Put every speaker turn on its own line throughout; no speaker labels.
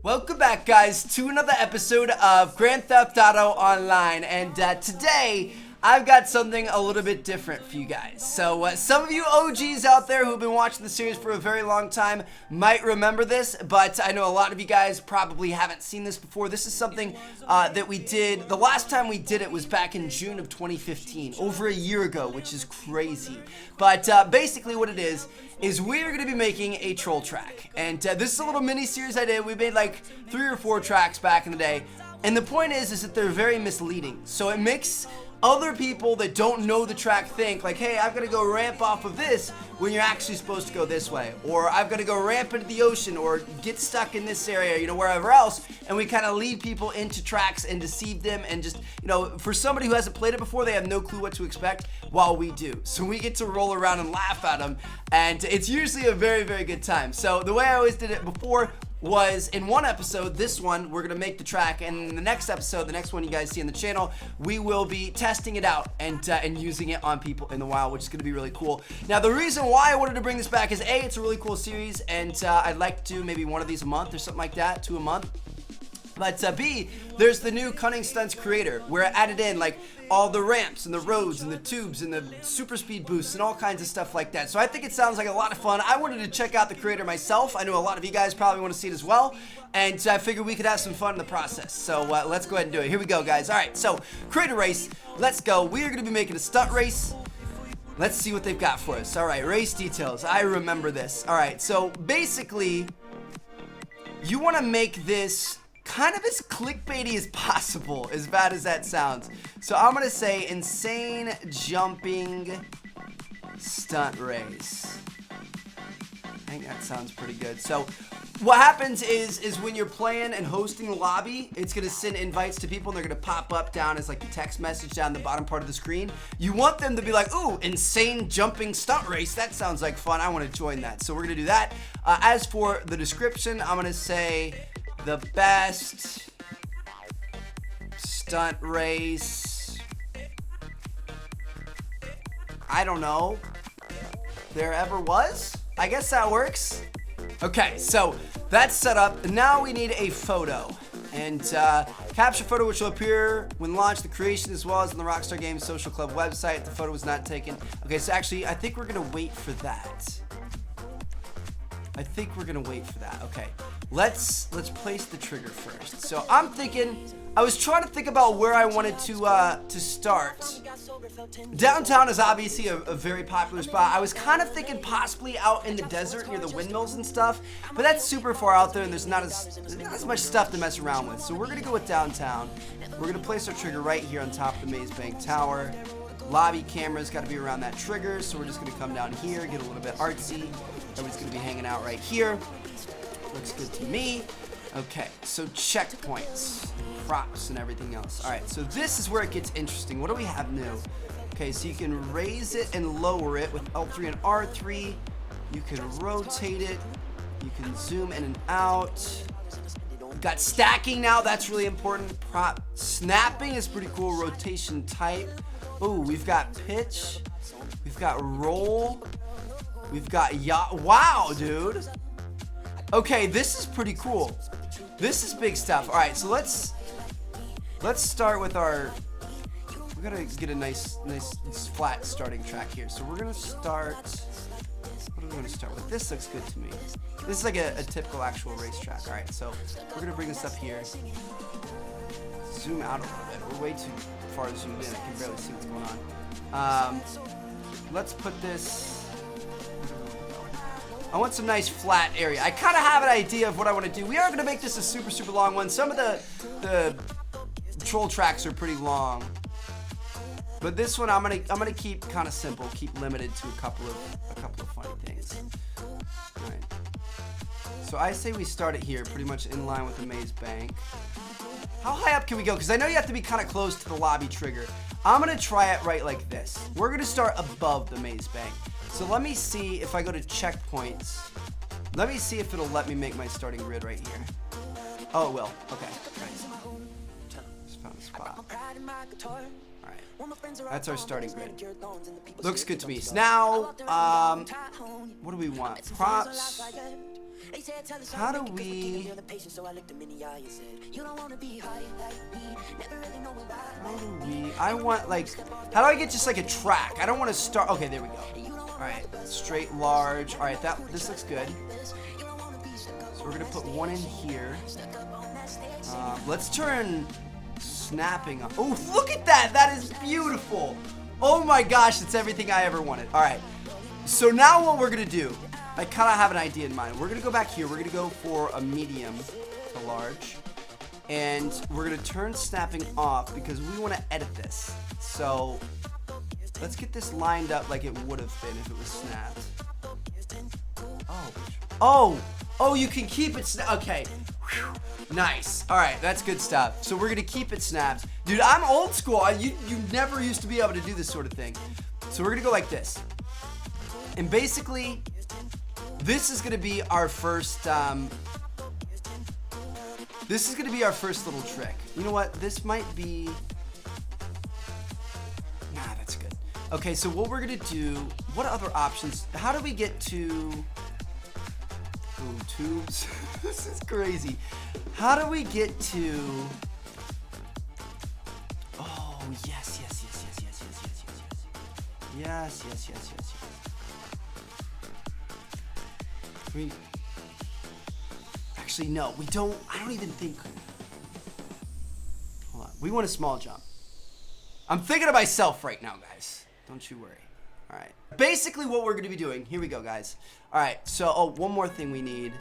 Welcome back, guys, to another episode of Grand Theft Auto Online, and today I've got something a little bit different for you guys. So some of you OGs out there who've been watching the series for a very long time might remember this, but I know a lot of you guys probably haven't seen this before. This is something that we did, the last time we did it was back in June of 2015, over a year ago, which is crazy. But basically what it is we're going to be making a troll track. And this is a little mini series I did. We made like 3 or 4 tracks back in the day. And the point is that they're very misleading. So it makes other people that don't know the track think like, hey, I've got to go ramp off of this when you're actually supposed to go this way. Or I've got to go ramp into the ocean or get stuck in this area, you know, wherever else. And we kind of lead people into tracks and deceive them and just, you know, for somebody who hasn't played it before, they have no clue what to expect while we do. So we get to roll around and laugh at them. And it's usually a very, very good time. So the way I always did it before was in one episode, this one, we're gonna make the track, and in the next episode, the next one you guys see on the channel, we will be testing it out and using it on people in the wild, which is gonna be really cool. Now, the reason why I wanted to bring this back is A, it's a really cool series, and I'd like to do maybe one of these a month or something like that, 2 a month. But B, there's the new Cunning Stunts creator, where I added in like all the ramps and the roads and the tubes and the super speed boosts and all kinds of stuff like that. So I think it sounds like a lot of fun. I wanted to check out the creator myself. I know a lot of you guys probably want to see it as well. And I figured we could have some fun in the process. So let's go ahead and do it. Here we go, guys. All right, so creator race. Let's go. We are going to be making a stunt race. Let's see what they've got for us. All right, race details. I remember this. All right, so basically, you want to make this kind of as clickbaity as possible, as bad as that sounds. So I'm gonna say insane jumping stunt race. I think that sounds pretty good. So what happens is when you're playing and hosting the lobby, it's gonna send invites to people and they're gonna pop up down as like the text message down the bottom part of the screen. You want them to be like, ooh, insane jumping stunt race. That sounds like fun. I wanna join that. So we're gonna do that. As for the description, I'm gonna say the best stunt race, I don't know, there ever was? I guess that works. Okay, so that's set up. Now we need a photo. And capture photo which will appear when launched the creation as well as on the Rockstar Games Social Club website. The photo was not taken. Okay, so actually I think we're gonna wait for that. Okay, let's place the trigger first. So I'm thinking, I was trying to think about where I wanted to start. Downtown is obviously a very popular spot. I was kind of thinking possibly out in the desert near the windmills and stuff, but that's super far out there and there's not as much stuff to mess around with. So we're gonna go with downtown. We're gonna place our trigger right here on top of the Maze Bank Tower. Lobby camera's got to be around that trigger, so we're just gonna come down here, get a little bit artsy. Everybody's gonna be hanging out right here. Looks good to me. Okay, so checkpoints, props, and everything else. All right, so this is where it gets interesting. What do we have new? Okay, so you can raise it and lower it with L3 and R3. You can rotate it. You can zoom in and out. We've got stacking now. That's really important. Prop snapping is pretty cool. Rotation type. Ooh, we've got pitch. We've got roll. We've got yacht. Wow, dude. Okay, this is pretty cool. This is big stuff. All right, so let's start with our. We gotta get a nice flat starting track here. So we're gonna start. What are we gonna start with? This looks good to me. This is like a typical actual racetrack. All right, so we're gonna bring this up here. Zoom out a little bit. We're way too far zoomed in. I can barely see what's going on. Let's put this. I want some nice flat area. I kind of have an idea of what I want to do. We are going to make this a super, super long one. Some of the troll tracks are pretty long. But this one I'm gonna keep kind of simple, keep limited to a couple of funny things. All right. So I say we start it here, pretty much in line with the Maze Bank. How high up can we go? Because I know you have to be kind of close to the lobby trigger. I'm gonna try it right like this. We're gonna start above the Maze Bank. So let me see if I go to checkpoints. Let me see if it'll let me make my starting grid right here. Oh, it will. Okay, nice. Just found a spot. Alright, that's our starting grid. Looks good to me. So now, what do we want? Props. How do we... I want, like... How do I get just, like, a track? I don't want to start... Okay, there we go. Alright, straight, large. Alright, this looks good. So we're going to put one in here. Let's turn snapping on. Oh, look at that! That is beautiful! Oh my gosh, it's everything I ever wanted. Alright, so now what we're going to do... I kind of have an idea in mind. We're going to go back here. We're going to go for a medium to large. And we're going to turn snapping off because we want to edit this. So let's get this lined up like it would have been if it was snapped. Oh, you can keep it okay. Whew. Nice. All right, that's good stuff. So we're going to keep it snapped. Dude, I'm old school. You never used to be able to do this sort of thing. So we're going to go like this. And basically... This is gonna be our first. This is gonna be our first little trick. You know what? This might be. Nah, that's good. Okay, so what we're gonna do? What other options? How do we get to? Ooh, tubes. This is crazy. How do we get to? Oh yes. Actually, no, we don't. I don't even think. Hold on. We want a small jump. I'm thinking of myself right now, guys. Don't you worry. All right. Basically, what we're going to be doing. Here we go, guys. All right. So, one more thing we need.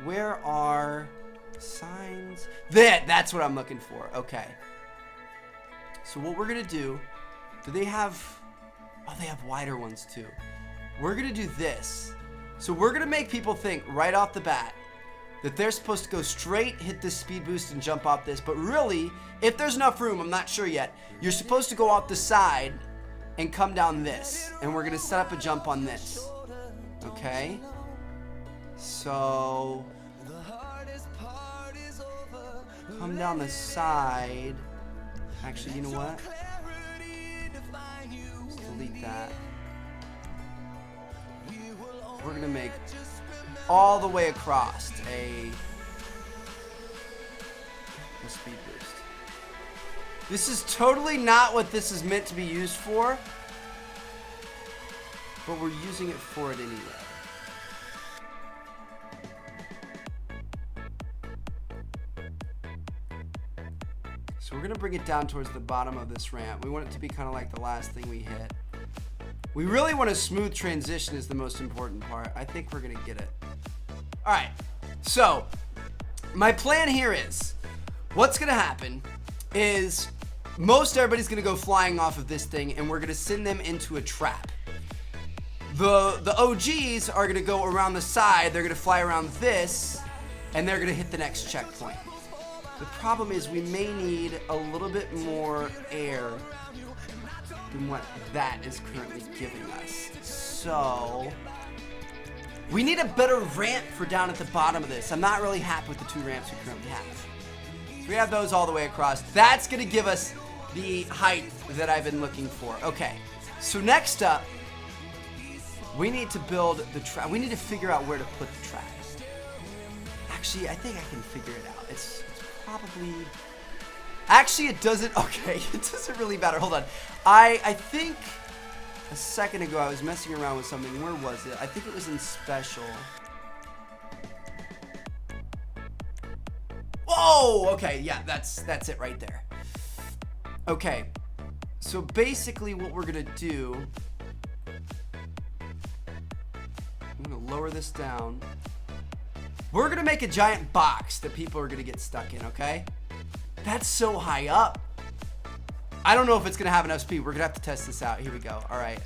Where are signs? That's what I'm looking for. Okay. So, what we're going to do. Do they have. Oh, they have wider ones, too. We're going to do this. So we're going to make people think right off the bat that they're supposed to go straight, hit this speed boost, and jump off this. But really, if there's enough room, I'm not sure yet, you're supposed to go off the side and come down this. And we're going to set up a jump on this. Okay? So... come down the side. Actually, you know what? Let's delete that. We're gonna make all the way across a speed boost. This is totally not what this is meant to be used for, but we're using it for it anyway. So we're gonna bring it down towards the bottom of this ramp. We want it to be kind of like the last thing we hit. We really want a smooth transition is the most important part. I think we're gonna get it. All right, so my plan here is, what's gonna happen is most everybody's gonna go flying off of this thing and we're gonna send them into a trap. The OGs are gonna go around the side, they're gonna fly around this, and they're gonna hit the next checkpoint. The problem is we may need a little bit more air than what that is currently giving us. So we need a better ramp for down at the bottom of this. I'm not really happy with the two ramps we currently have. So we have those all the way across. That's gonna give us the height that I've been looking for. Okay, so next up, we need to build the track. We need to figure out where to put the track. Actually, I think I can figure it out. It's probably... Actually, it doesn't... Okay, it doesn't really matter. Hold on. I think a second ago I was messing around with something. Where was it? I think it was in special. Whoa! Okay, yeah, that's it right there. Okay, so basically what we're going to do... I'm going to lower this down. We're going to make a giant box that people are going to get stuck in, okay? That's so high up. I don't know if it's going to have enough speed. We're going to have to test this out. Here we go. All right.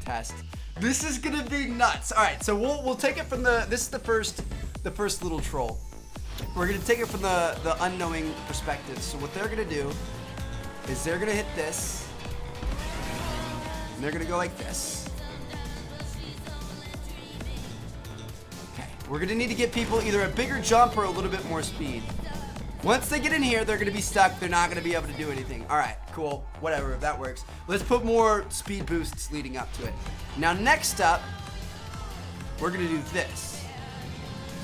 Test. This is going to be nuts. All right. So we'll take it from this is the first little troll. We're going to take it from the unknowing perspective. So what they're going to do is they're going to hit this. And they're going to go like this. Okay. We're going to need to get people either a bigger jump or a little bit more speed. Once they get in here, they're going to be stuck. They're not going to be able to do anything. All right, cool. Whatever, if that works. Let's put more speed boosts leading up to it. Now, next up, we're going to do this.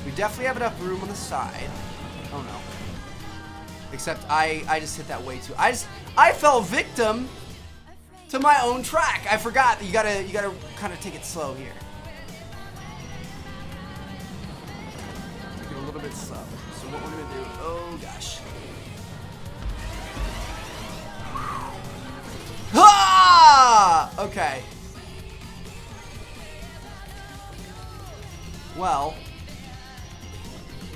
We definitely have enough room on the side. Oh no. Except I just hit that way too. I fell victim to my own track. I forgot that you gotta kind of take it slow here. Take it a little bit slow. So what we're gonna do? Oh gosh. Ah! Okay. Well,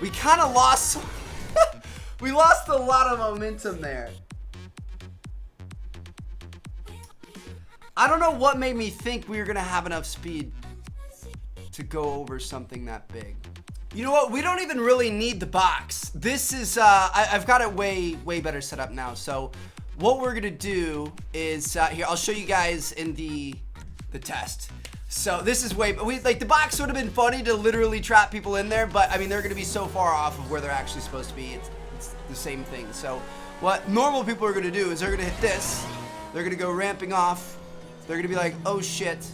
we kind of lost. We lost a lot of momentum there. I don't know what made me think we were gonna have enough speed to go over something that big. You know what? We don't even really need the box. This is, I've got it way better set up now. So what we're gonna do is, here, I'll show you guys in the test. So this is like the box would have been funny to literally trap people in there, but I mean, they're gonna be so far off of where they're actually supposed to be. It's the same thing. So what normal people are gonna do is they're gonna hit this. They're gonna go ramping off. They're gonna be like, oh shit,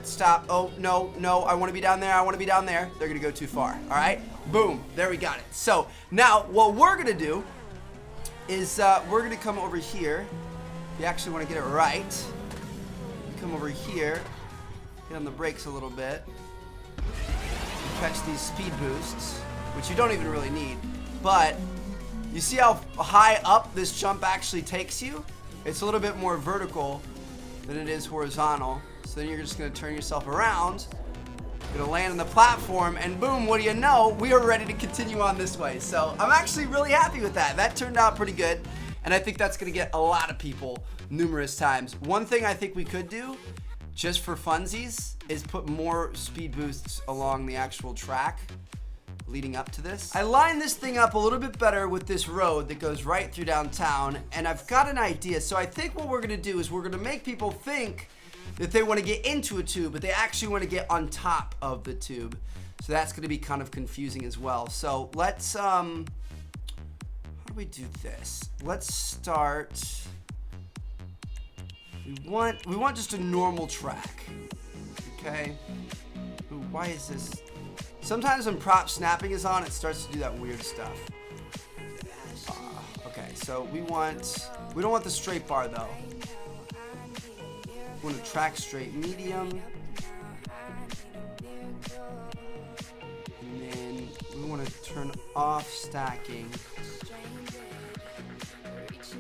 stop, oh no, I wanna be down there, I wanna be down there. They're gonna go too far, all right? Boom, there we got it. So now what we're gonna do is we're gonna come over here. If you actually wanna get it right, you come over here, get on the brakes a little bit, catch these speed boosts, which you don't even really need, but you see how high up this jump actually takes you? It's a little bit more vertical than it is horizontal. So then you're just gonna turn yourself around, you're gonna land on the platform, and boom, what do you know? We are ready to continue on this way. So I'm actually really happy with that. That turned out pretty good, and I think that's gonna get a lot of people numerous times. One thing I think we could do, just for funsies, is put more speed boosts along the actual track leading up to this. I lined this thing up a little bit better with this road that goes right through downtown, and I've got an idea. So I think what we're gonna do is we're gonna make people think that they wanna get into a tube, but they actually wanna get on top of the tube. So that's gonna be kind of confusing as well. So let's, how do we do this? Let's start, we want just a normal track, okay? Ooh, why is this? Sometimes when prop snapping is on, it starts to do that weird stuff. Okay, so we don't want the straight bar though. We want a track straight medium. And then we want to turn off stacking. If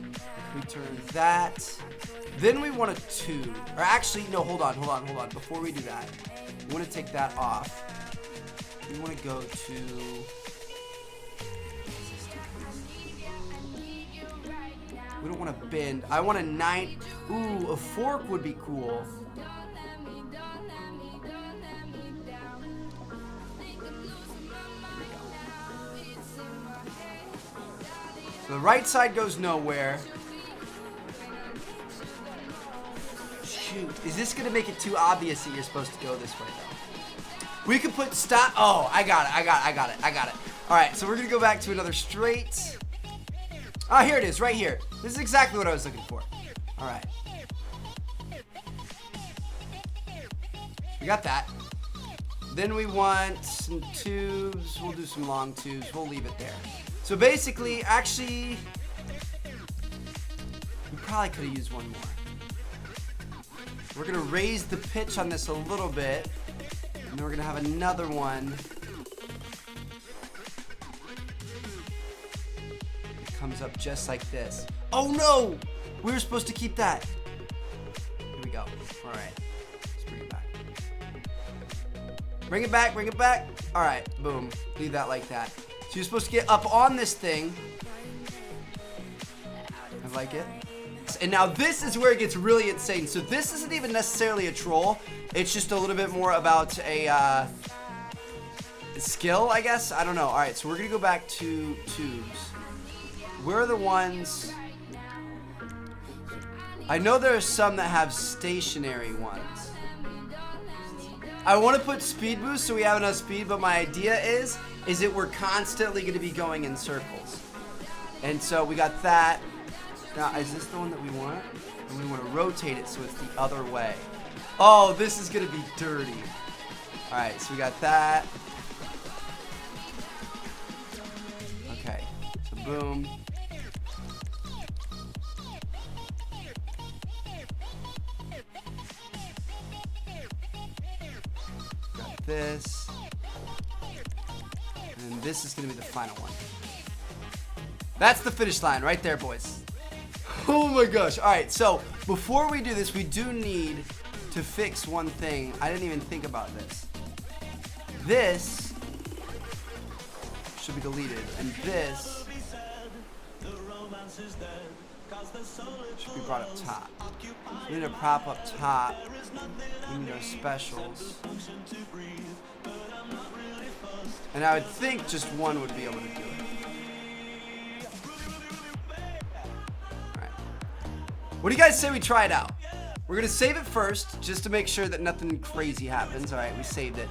we turn that, then we want a tube. Or actually, no, hold on. Before we do that, we want to take that off. We want to go to, we don't want to bend. I want a ooh, a fork would be cool. So the right side goes nowhere. Shoot, is this going to make it too obvious that you're supposed to go this way though? We could put stop. Oh, I got it. All right, so we're gonna go back to another straight. Oh, here it is, right here. This is exactly what I was looking for. All right. We got that. Then we want some tubes. We'll do some long tubes. We'll leave it there. So basically, actually, we probably could have used one more. We're gonna raise the pitch on this a little bit. And then we're gonna have another one. It comes up just like this. Oh no! We were supposed to keep that. Here we go. All right. Let's bring it back. Bring it back. All right, boom. Leave that like that. So you're supposed to get up on this thing. I like it. And now this is where it gets really insane. So this isn't even necessarily a troll. It's just a little bit more about a skill, I guess. I don't know. All right, so we're gonna go back to tubes. Where are the ones? I know there are some that have stationary ones. I want to put speed boost so we have enough speed, but my idea is that we're constantly going to be going in circles. And so we got that. Now, is this the one that we want? And we want to rotate it so it's the other way. Oh, this is going to be dirty. All right, so we got that. Okay, so boom. Got this. And then this is gonna be the final one. That's the finish line right there, boys. Oh my gosh. All right, so before we do this, we do need to fix one thing. I didn't even think about this. This should be deleted, and this should be brought up top. We need a prop up top. We need our specials. And I would think just one would be able to do it. Alright. What do you guys say we try it out? We're going to save it first, just to make sure that nothing crazy happens. Alright, we saved it.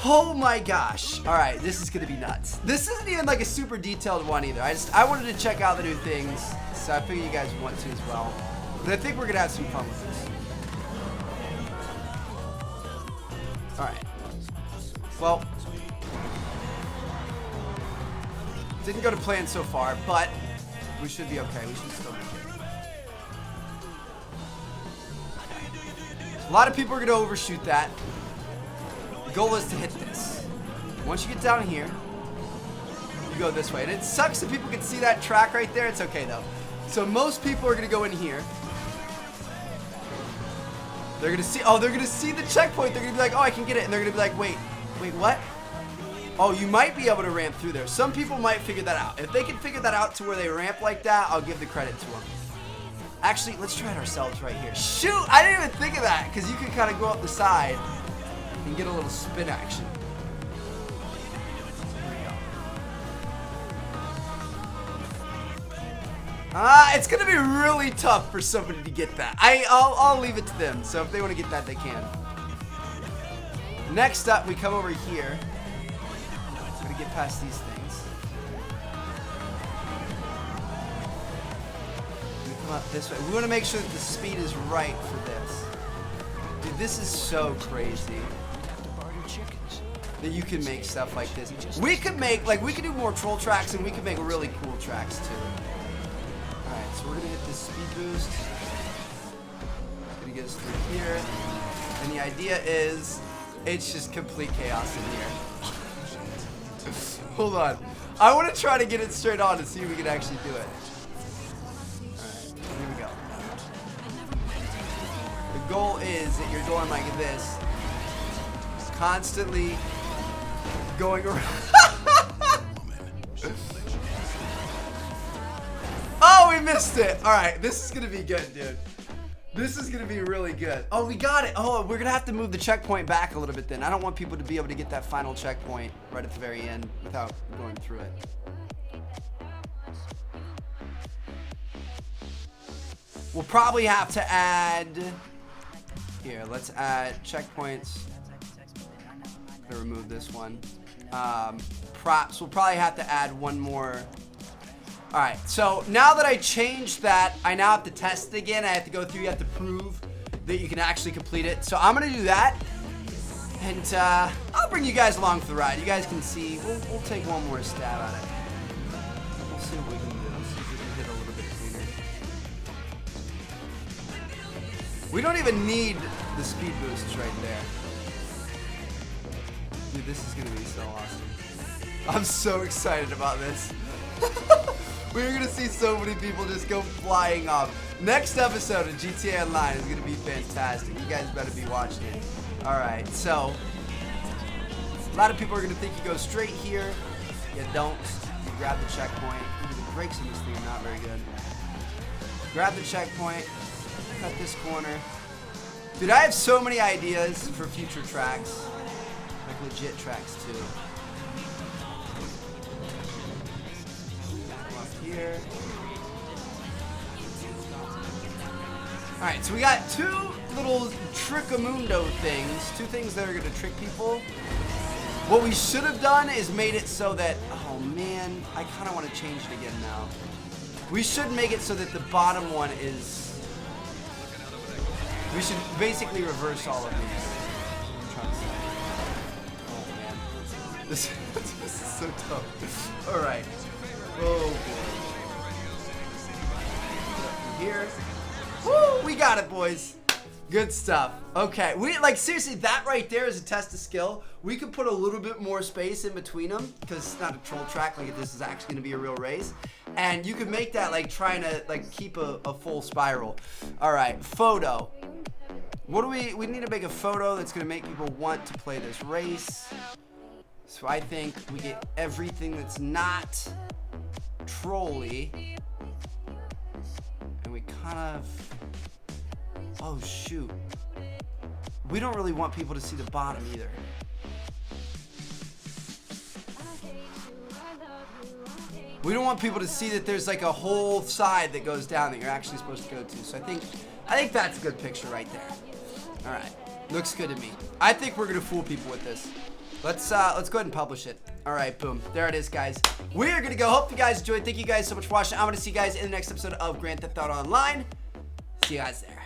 Oh my gosh. Alright, this is going to be nuts. This isn't even like a super detailed one either. I wanted to check out the new things, so I figure you guys want to as well. But I think we're going to have some fun with this. Alright. Well, didn't go to plan so far, but we should be okay. We should still be good. A lot of people are going to overshoot that. The goal is to hit this. Once you get down here, you go this way. And it sucks if people can see that track right there. It's okay, though. So most people are going to go in here. They're going to see, they're going to see the checkpoint. They're going to be like, oh, I can get it. And they're going to be like, wait, what? Oh, you might be able to ramp through there. Some people might figure that out. If they can figure that out to where they ramp like that, I'll give the credit to them. Actually, let's try it ourselves right here. Shoot! I didn't even think of that, because you can kind of go up the side and get a little spin action. It's going to be really tough for somebody to get that. I'll leave it to them. So if they want to get that, they can. Next up, we come over here. We're going to get past these things. We come up this way. We want to make sure that the speed is right for this. Dude, this is so crazy that you can make stuff like this. We could do more troll tracks, and we could make really cool tracks too. Alright, so we're gonna hit this speed boost. It's gonna get us through here. And the idea is, it's just complete chaos in here. Hold on. I want to try to get it straight on to see if we can actually do it. Alright, here we go. The goal is that you're going like this. Constantly going around. Oh, we missed it. All right, this is going to be good, dude. This is going to be really good. Oh, we got it. Oh, we're going to have to move the checkpoint back a little bit then. I don't want people to be able to get that final checkpoint right at the very end without going through it. We'll probably have to add... Here, let's add checkpoints. I'm gonna remove this one. Props, we'll probably have to add one more. Alright, so now that I changed that, I now have to test it again. I have to go through, you have to prove that you can actually complete it. So I'm gonna do that. And I'll bring you guys along for the ride. You guys can see, we'll take one more stab at it. We'll see what we can do. Let's see if we can hit a little bit cleaner. We don't even need the speed boosts right there. Dude, this is gonna be so awesome. I'm so excited about this. We're gonna see so many people just go flying off. Next episode of GTA Online is gonna be fantastic. You guys better be watching it. Alright, so a lot of people are gonna think you go straight here. You don't. You grab the checkpoint. Ooh, the brakes in this thing are not very good. Grab the checkpoint. Cut this corner. Dude, I have so many ideas for future tracks. Like legit tracks too. Come up here. Alright, so we got two little trickamundo things. Two things that are going to trick people. What we should have done is made it so that... Oh man, I kind of want to change it again now. We should make it so that the bottom one is... We should basically reverse all of these. I'm trying to say. Oh man. This is so tough. All right. Oh boy. Here. Woo! We got it, boys. Good stuff. Okay, we like seriously, that right there is a test of skill. We could put a little bit more space in between them because it's not a troll track. Like this is actually gonna be a real race, and you could make that like trying to like keep a full spiral. All right, photo. What do we need to make a photo that's gonna make people want to play this race. So I think we get everything that's not trolly, and we kind of. Oh shoot. We don't really want people to see the bottom either. We don't want people to see that there's like a whole side that goes down that you're actually supposed to go to. So I think that's a good picture right there. All right, looks good to me. I think we're gonna fool people with this. Let's go ahead and publish it. All right, boom, there it is, guys. We are gonna go. Hope you guys enjoyed. Thank you guys so much for watching. I'm gonna see you guys in the next episode of Grand Theft Auto Online. See you guys there.